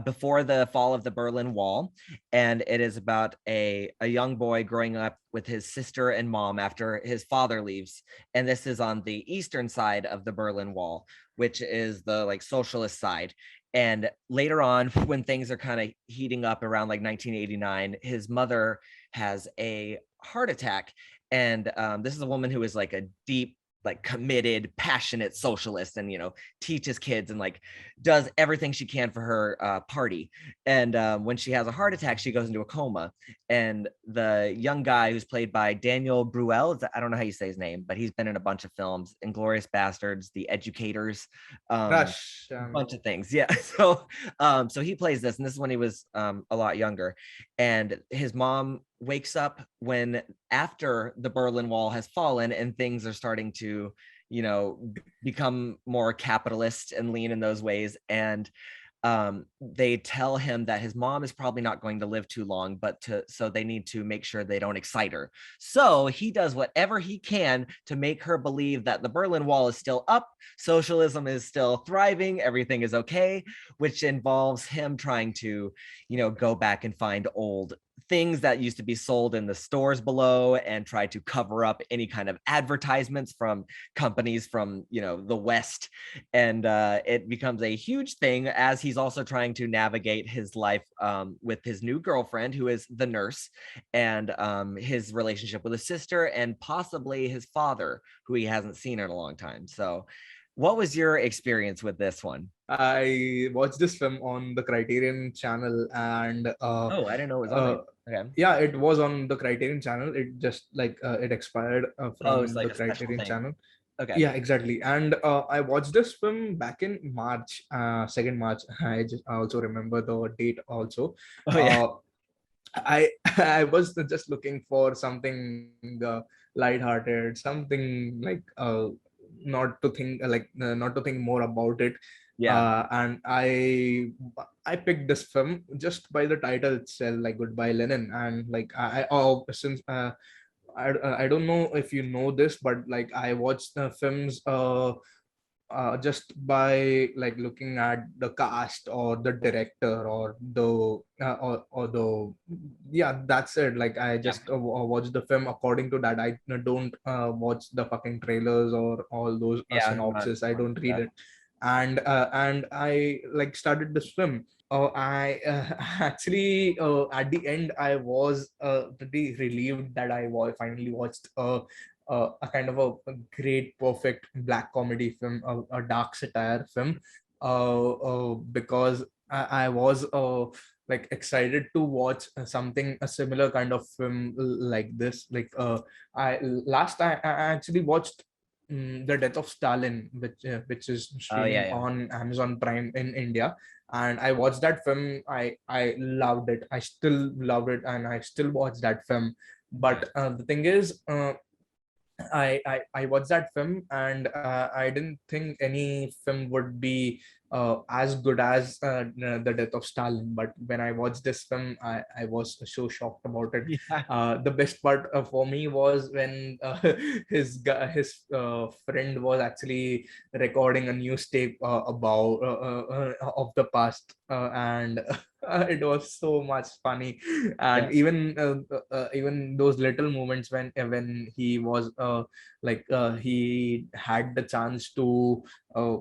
before the fall of the Berlin Wall, and it is about a young boy growing up with his sister and mom after his father leaves. And this is on the eastern side of the Berlin Wall, which is the like socialist side. And later on, when things are kind of heating up around like 1989, his mother has a heart attack. And this is a woman who is like a deep, like committed, passionate socialist, and, you know, teaches kids and like does everything she can for her party. And when she has a heart attack, she goes into a coma. And the young guy, who's played by Daniel Bruel, I don't know how you say his name, but he's been in a bunch of films: Inglourious Bastards, The Educators, Rush. a bunch of things. Yeah. So he plays this, and this is when he was a lot younger. And his mom wakes up when after the Berlin Wall has fallen and things are starting to, you know, become more capitalist and lean in those ways. And they tell him that his mom is probably not going to live too long, so they need to make sure they don't excite her. So he does whatever he can to make her believe that the Berlin Wall is still up, socialism is still thriving, everything is okay, which involves him trying to, you know, go back and find old things that used to be sold in the stores below and try to cover up any kind of advertisements from companies from, you know, the West. And it becomes a huge thing as he's also trying to navigate his life with his new girlfriend, who is the nurse, and his relationship with his sister, and possibly his father, who he hasn't seen in a long time. So what was your experience with this one? I watched this film on the Criterion channel, and Oh, I didn't know it was on there. Okay. yeah, it was on the Criterion channel. It just like it expired Oh, it's from like the a special Criterion thing. channel. Okay. Yeah, exactly. And I watched this film back in March, 2nd March. I also remember the date also. Oh yeah. Uh, I I was just looking for something lighthearted, something like not to think more about it. Yeah. And I picked this film just by the title itself, like Goodbye Lenin. And like since I don't know if you know this, but like I watched the films just by like looking at the cast or the director or the yeah, that's it. Like I Yeah. just watch the film according to that. I don't watch the fucking trailers or all those Yeah, I'm not synopsis. I one don't for read that. it. And I like started this film. I actually at the end I was pretty relieved that finally watched a kind of a great, perfect black comedy film, a dark satire film, because I was like excited to watch something a similar kind of film like this. Like I last I actually watched The Death of Stalin, which is Oh yeah, streaming yeah. on Amazon Prime in India. And I watched that film. I loved it. I still love it, and I still watch that film. Okay. But the thing is, I watched that film, and I didn't think any film would be as good as The Death of Stalin. But when I watched this film, I was so shocked about it. Yeah. The best part for me was when his friend was actually recording a news tape about of the past, and It was so much funny, and Yeah, even those little moments when he was he had the chance to uh,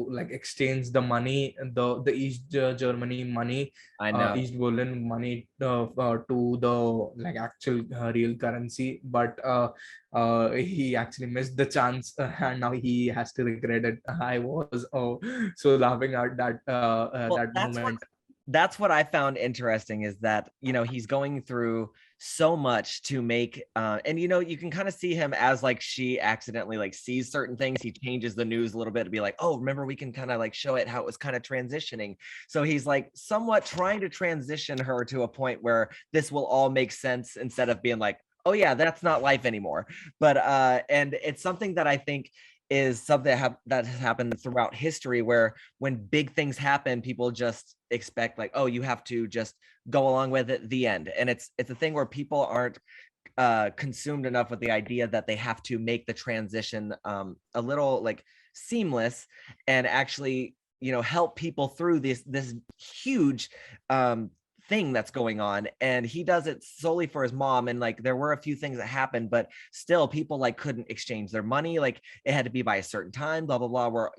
like exchange the money, the East Germany money, I know. East Berlin money, to the like actual real currency, but he actually missed the chance, and now he has to regret it. I was so laughing at Well, that moment. that's what I found interesting is that, he's going through so much to make and you can kind of see him as like she accidentally like sees certain things. He changes the news a little bit to be like, oh, remember, we can kind of like show it how it was kind of transitioning. So he's like somewhat trying to transition her to a point where this will all make sense instead of being like, oh yeah, that's not life anymore. But and it's something that I think is something that has happened throughout history, where when big things happen, people just expect like, oh, you have to just go along with it, the end. And it's a thing where people aren't consumed enough with the idea that they have to make the transition a little like seamless, and actually help people through this huge thing that's going on. And he does it solely for his mom, and like there were a few things that happened, but still people like couldn't exchange their money, like it had to be by a certain time, blah blah blah, where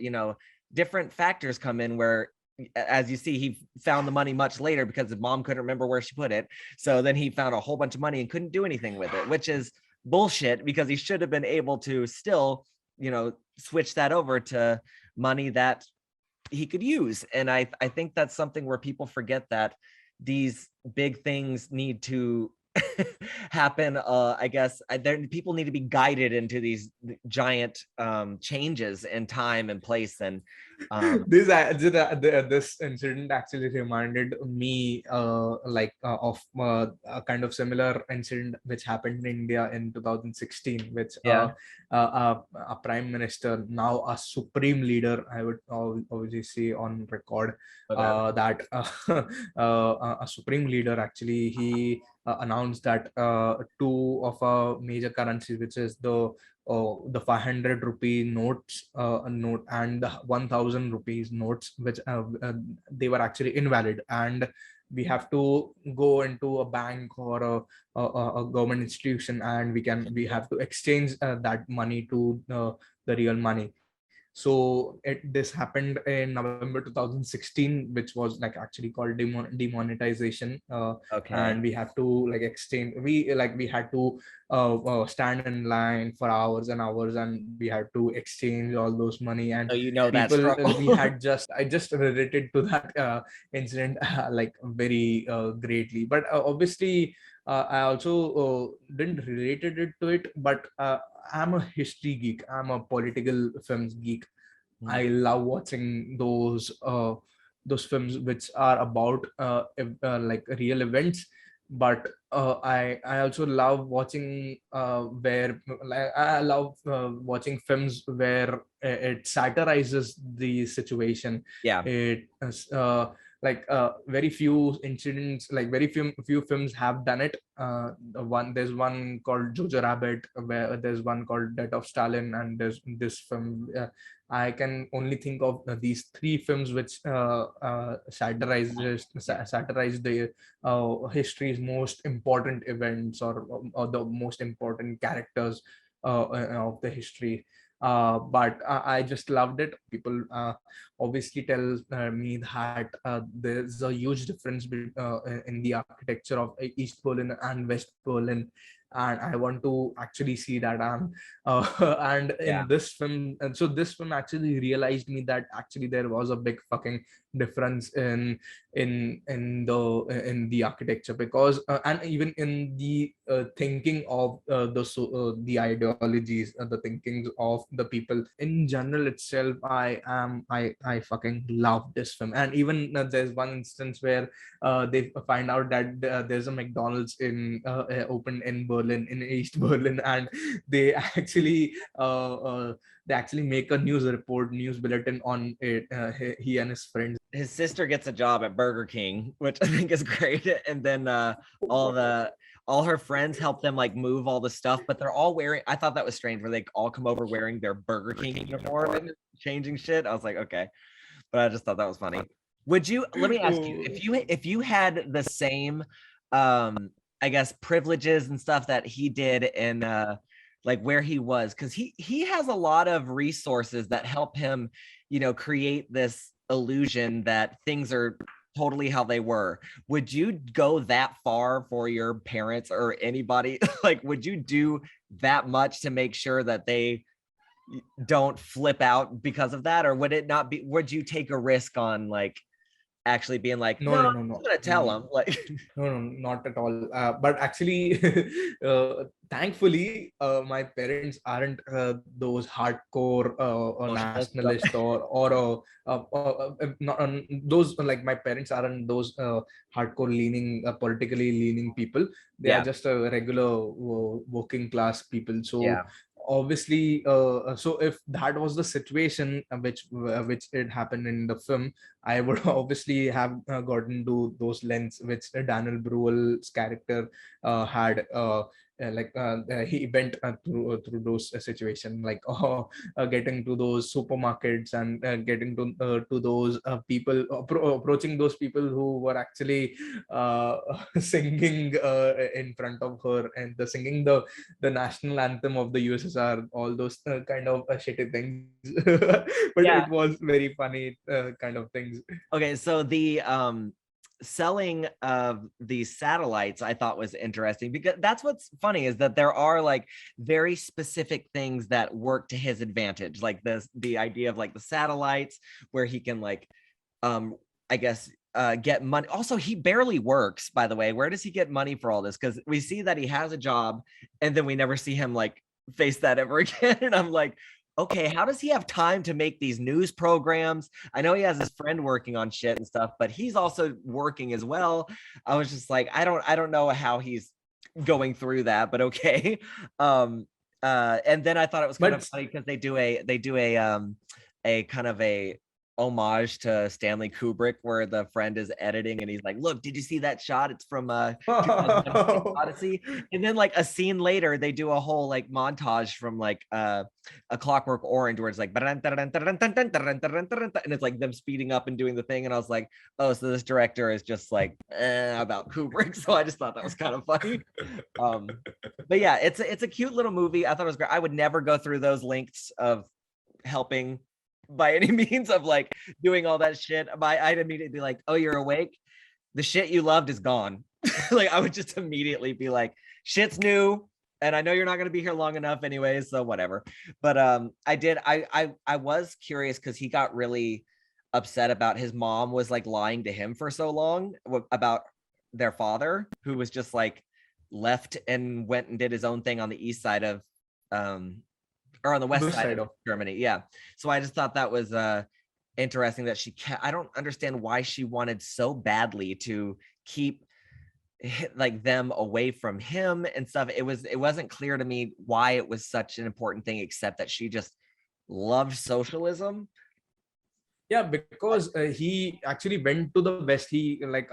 different factors come in, where as you see, he found the money much later because his mom couldn't remember where she put it. So then he found a whole bunch of money and couldn't do anything with it, which is bullshit, because he should have been able to still switch that over to money that he could use. And I think that's something where people forget that these big things need to happen. I guess people need to be guided into these giant changes in time and place. And This incident actually reminded me of a kind of similar incident which happened in India in 2016, which yeah. a prime minister, now a supreme leader, I would obviously say on record, Okay. that a supreme leader actually, he announced that two of our major currencies, which is the 500 rupee notes, note, and the 1000 rupees notes, which they were actually invalid, and we have to go into a bank or a government institution, and we have to exchange that money to the real money. So this happened in November 2016, which was like actually called demonetization, Okay. and we have to like exchange. We had to stand in line for hours and hours, and we had to exchange all those money. And So that people, we struggle. had just I just related to that incident like very greatly. But obviously, I also didn't related it to it, but I'm a history geek. I'm a political films geek. Hmm. I love watching those films which are about like real events. But I also love watching where like I love watching films where it satirizes the situation. Yeah. It very few incidents, like very few films have done it. There's one called Jojo Rabbit, where there's one called Death of Stalin, and there's this film. I can only think of these three films which satirize the history's most important events, or the most important characters of the history. But I just loved it. People obviously tell me that there's a huge difference in the architecture of East Berlin and West Berlin, and I want to actually see that. And Yeah. in this film, and so this film actually realized me that actually there was a big fucking difference in the architecture, because and even in the thinking of the ideologies, the thinkings of the people in general itself. I fucking love this film. And even there's one instance where they find out that there's a McDonald's in open in Berlin, in East Berlin, and they actually make a news bulletin on it. He and his friends. His sister gets a job at Burger King, which I think is great. And then all the all her friends help them like move all the stuff, but they're all wearing, I thought that was strange, where they all come over wearing their Burger King uniform and changing shit. I was like, okay. But I just thought that was funny. Would you, let me ask you, if you had the same I guess privileges and stuff that he did in like where he was, because he has a lot of resources that help him, you know, create this illusion that things are totally how they were. Would you go that far for your parents or anybody? Like, would you do that much to make sure that they don't flip out because of that? Or would it not be, would you take a risk on like actually being like, No, no, no, I'm no, just no. gonna tell them, like No, not at all. But actually, thankfully, my parents aren't those hardcore socialist stuff? nationalist not, those, like, my parents aren't those hardcore leaning, politically leaning people. They are Yeah, just a regular working class people. So yeah, obviously, so if that was the situation which it happened in the film, I would obviously have gotten to those lengths which Daniel Bruhl's character had. He went through those situations, like getting to those supermarkets and getting to those people, approaching those people who were actually uh, singing in front of her, and singing the national anthem of the USSR, all those kind of shitty things. But it yeah. was very funny kind of things. Okay, so the selling of these satellites I thought was interesting, because that's what's funny is that there are like very specific things that work to his advantage, like the idea of like the satellites where he can like I guess get money. Also, he barely works, by the way. Where does he get money for all this? Because we see that he has a job and then we never see him like face that ever again. And I'm like, okay, how does he have time to make these news programs? I know he has his friend working on shit and stuff, but he's also working as well. I was just like, I don't know how he's going through that, but okay. And then I thought it was kind of But funny because they do a kind of a homage to Stanley Kubrick where the friend is editing and he's like, look, did you see that shot? It's from 2001 Space Odyssey. And then like a scene later, they do a whole like montage from like a Clockwork Orange where it's like and it's like them speeding up and doing the thing. And I was like, oh, so this director is just like about Kubrick. So I just thought that was kind of funny. But yeah, it's a cute little movie. I thought it was great. I would never go through those lengths of helping by any means, of like doing all that shit. I'd immediately be like, oh, you're awake, the shit you loved is gone. Like I would just immediately be like, shit's new and I know you're not going to be here long enough anyways, so whatever. But I was curious because he got really upset about his mom was like lying to him for so long about their father, who was just like left and went and did his own thing on the east side of or on the west west side side of of Germany. Yeah. So I just thought that was interesting that I don't understand why she wanted so badly to keep like them away from him and stuff. It wasn't clear to me why it was such an important thing, except that she just loved socialism. Yeah, because he actually went to the west. He like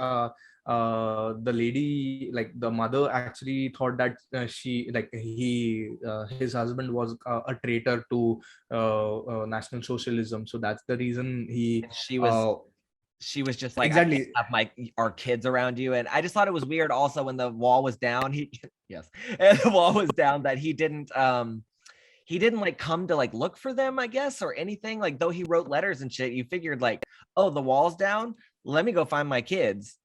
the lady, like the mother, actually thought that she like he his husband was a traitor to national socialism, so that's the reason he And she was just like, I can't exactly. have our kids around you. And I just thought it was weird also when the wall was down, yes, and the wall was down, that he didn't like come to like look for them, I guess, or anything. Like though he wrote letters and shit, you figured like, oh, the wall's down, let me go find my kids.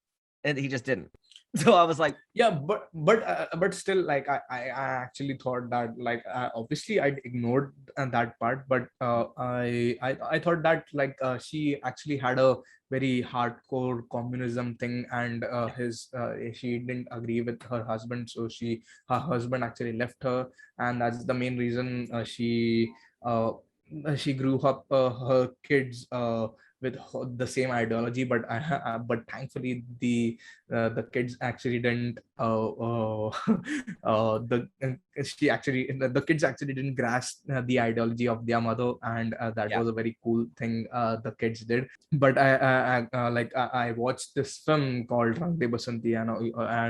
And he just didn't. So I was like, Yeah, but still, like I actually thought that, like, obviously I'd ignored that part, but I thought that, like, she actually had a very hardcore communism thing, and she didn't agree with her husband, so her husband actually left her, and that's the main reason she grew up her kids with the same ideology, but thankfully the kids actually didn't the she actually the kids actually didn't grasp the ideology of their mother, and that yeah, was a very cool thing the kids did. But I watched this film called Rang De Basanti. I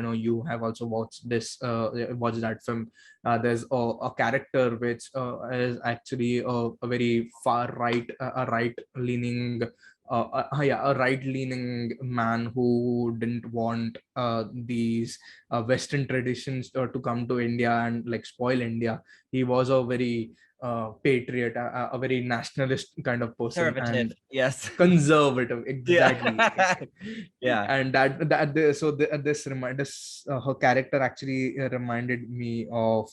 know you have also watched that film. There's a character which is actually a very far right, a right leaning a right-leaning man who didn't want these Western traditions to come to India and like spoil India. He was a very patriot, a very nationalist kind of person, Conservative, and yes. conservative, Yeah. exactly. Yeah. And this her character actually reminded me uh,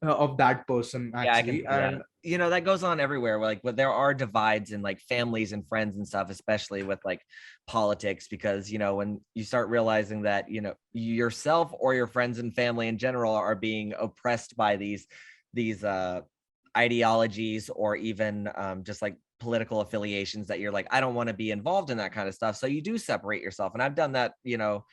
of that person Yeah, I can actually. see that. And You know, that goes on everywhere. Like, but there are divides in like families and friends and stuff, especially with like politics, because you know, when you start realizing that, you know, yourself or your friends and family in general are being oppressed by these ideologies, or even just like political affiliations, that you're like, I don't want to be involved in that kind of stuff. So you do separate yourself. And I've done that, you know,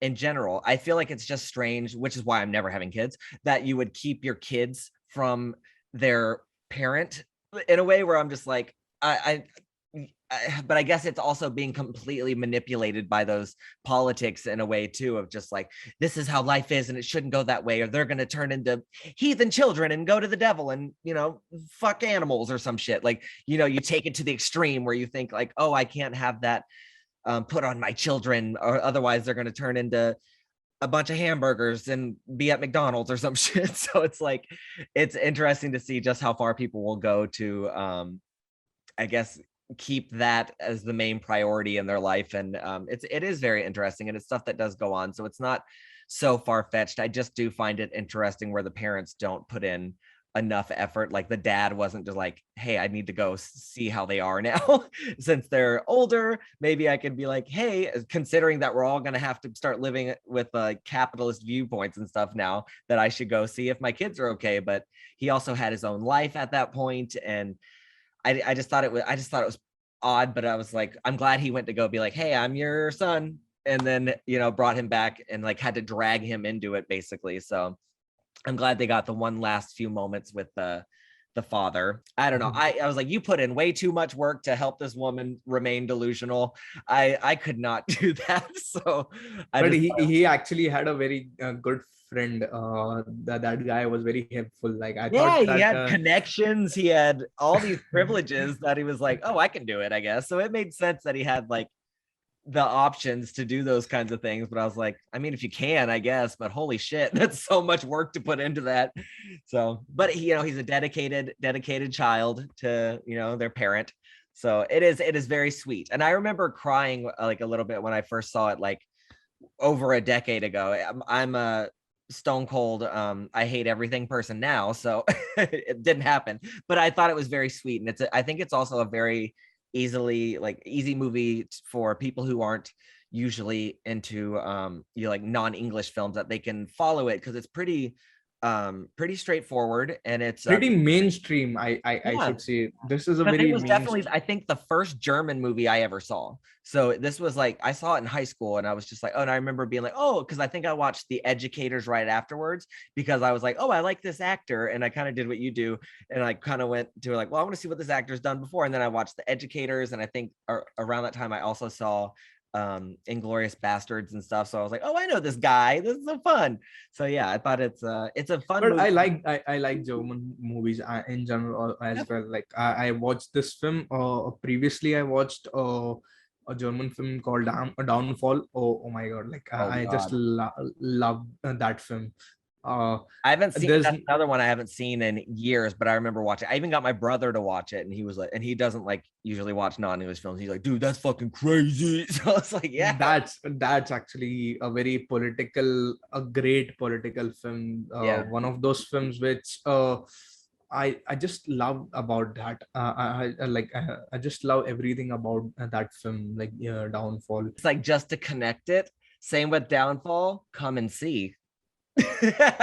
in general. I feel like it's just strange, which is why I'm never having kids, that you would keep your kids from their parent in a way where I'm just like, but I guess it's also being completely manipulated by those politics in a way too, of just like, this is how life is and it shouldn't go that way, or they're going to turn into heathen children and go to the devil and, you know, fuck animals or some shit. Like, you know, you take it to the extreme where you think like, oh, I can't have that put on my children, or otherwise they're going to turn into a bunch of hamburgers and be at McDonald's or some shit. So it's like, it's interesting to see just how far people will go to, I guess, keep that as the main priority in their life. And it is very interesting, and it's stuff that does go on. So it's not so far fetched. I just do find it interesting where the parents don't put in enough effort. Like the dad wasn't just like, hey, I need to go see how they are now. Since they're older, maybe I could be like, hey, considering that we're all going to have to start living with capitalist viewpoints and stuff now, that I should go see if my kids are okay. But he also had his own life at that point, and I just thought it was odd. But I was like, I'm glad he went to go be like, hey, I'm your son, and then, you know, brought him back and like had to drag him into it basically. So I'm glad they got the one last few moments with the father. I don't know. I was like, you put in way too much work to help this woman remain delusional. I could not do that. So I but just he actually had a very good friend. That guy was very helpful. Like I yeah, thought he that had connections. He had all these privileges that he was like, oh, I can do it, I guess. So it made sense that he had like the options to do those kinds of things. But I was like, I mean, if you can, I guess, but holy shit, that's so much work to put into that. So, but he, you know, he's a dedicated child to, you know, their parent. So it is very sweet. And I remember crying like a little bit when I first saw it, like over a decade ago. I'm a stone cold I hate everything person now, so it didn't happen. But I thought it was very sweet, and I think it's also a very easy movie for people who aren't usually into you know, like non-English films, that they can follow it, because it's pretty straightforward, and it's pretty mainstream. I yeah, should say this is a because it very was definitely, mainstream. I think, the first German movie I ever saw. So this was like, I saw it in high school, and I was just like, oh, and I remember being like, oh, because I think I watched The Educators right afterwards, because I was like, oh, I like this actor. And I kind of did what you do. And I kind of went to like, well, I want to see what this actor's done before. And then I watched The Educators. And I think around that time, I also saw Inglorious Bastards and stuff. So I was like, oh, I know this guy. This is so fun. So yeah, I thought it's a fun But movie. I like German movies in general as Yep. well. Like I watched this film. Previously I watched a German film called Downfall. Oh my god! Like Oh I just God. love that film. Uh, I haven't seen, there's that's another one I haven't seen in years, but I remember watching. I even got my brother to watch it, and he was like, and he doesn't like usually watch non-English films. He's like, dude, that's fucking crazy. So it's like, yeah, that's actually a very a great political film. yeah. One of those films which I just love about that. I just love everything about that film, like Downfall. It's like, just to connect it. Same with Downfall. Come and see.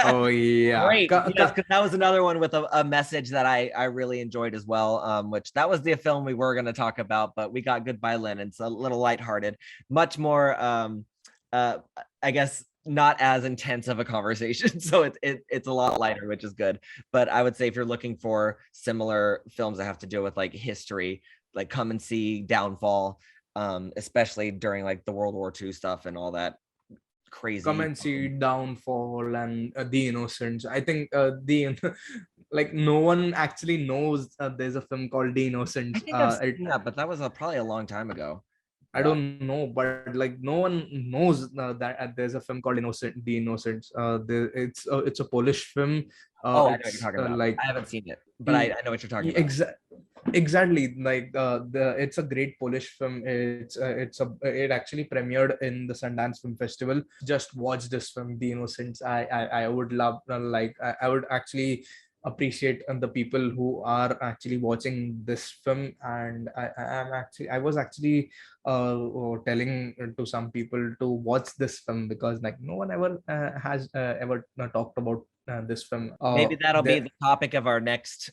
Oh yeah, Great. Yes, because that was another one with a message that I really enjoyed as well. Which that was the film we were going to talk about, but we got Goodbye Lenin. It's a little lighthearted, much more uh I guess not as intense of a conversation. So it's a lot lighter, which is good. But I would say if you're looking for similar films that have to deal with like history, like come and see Downfall, especially during like the World War II stuff and all that crazy. Come and see Downfall and The Innocents. I think like no one actually knows there's a film called The I Innocents. think I've seen that, but that was probably a long time ago. I don't know, but like no one knows that there's a film called The Innocents. It's a Polish film. Oh, I know what you're It's talking about. like I haven't seen it, but I know what you're talking about. Exactly, like it's a great Polish film. It actually premiered in the Sundance Film Festival. Just watch this film, The Innocents. I would love I would actually appreciate the people who are actually watching this film. And I was actually telling to some people to watch this film, because like no one ever has ever talked about this film. Maybe that'll be There, the topic of our next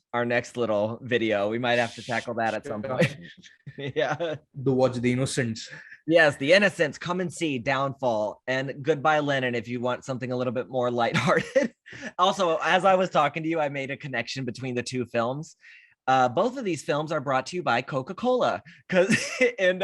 little video. We might have to tackle that at some point. Yeah. Do watch The Innocents. Yes, The Innocents. Come and see Downfall and Goodbye Lenin if you want something a little bit more lighthearted. Also, as I was talking to you, I made a connection between the two films. Both of these films are brought to you by Coca-Cola, because and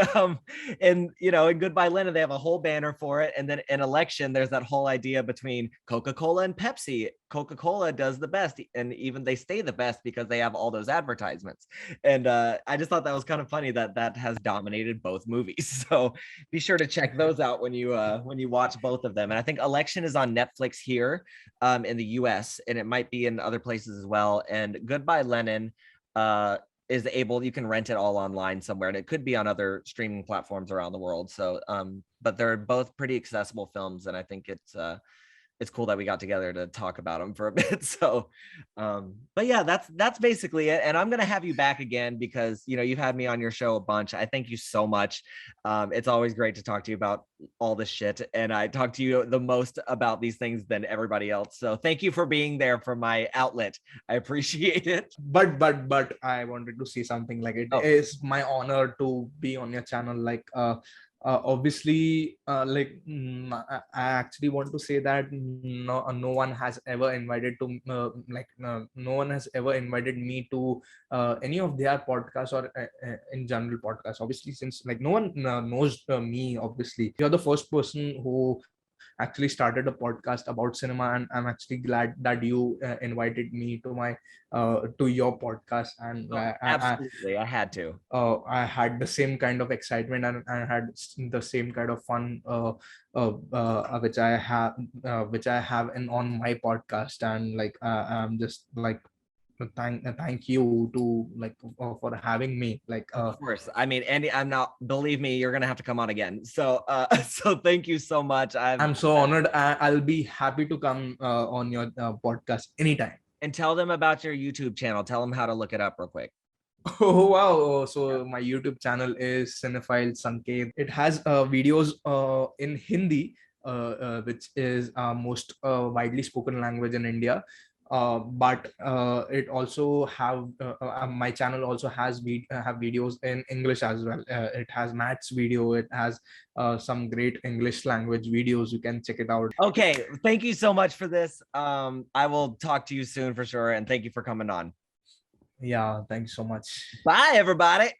you know, in Goodbye Lenin they have a whole banner for it, and then in Election there's that whole idea between Coca-Cola and Pepsi. Coca-Cola does the best, and even they stay the best because they have all those advertisements. And I just thought that was kind of funny that has dominated both movies. So be sure to check those out when you watch both of them. And I think Election is on Netflix here in the US, and it might be in other places as well. And Goodbye Lenin is able, you can rent it all online somewhere, and it could be on other streaming platforms around the world. So but they're both pretty accessible films, and I think it's cool that we got together to talk about them for a bit. So but yeah, that's basically it. And I'm gonna have you back again because, you know, you've had me on your show a bunch. I thank you so much. It's always great to talk to you about all this shit, and I talk to you the most about these things than everybody else. So thank you for being there for my outlet. I appreciate it. But I wanted to say something. Like, it is my honor to be on your channel. Like obviously I actually want to say that no one has ever invited to no one has ever invited me to any of their podcasts, or in general podcasts. Obviously, since like no one knows me, obviously you're the first person who actually started a podcast about cinema, and I'm actually glad that you invited me to your podcast. And absolutely, I had to. I had the same kind of excitement, and I had the same kind of fun which I have in on my podcast. And like I'm just like thank you to like for having me. Like of course, I mean, Andy, I'm not, believe me, you're gonna have to come on again. So so thank you so much. I'm so honored. I'll be happy to come on your podcast anytime. And tell them about your YouTube channel. Tell them how to look it up real quick. Oh wow! So my YouTube channel is Cinephile Sanket. It has videos in Hindi, which is most widely spoken language in India. But it also have my channel also has have videos in English as well. It has Matt's video. It has some great English language videos. You can check it out. Okay, thank you so much for this. I will talk to you soon for sure, and thank you for coming on. Yeah, thank you so much. Bye, everybody.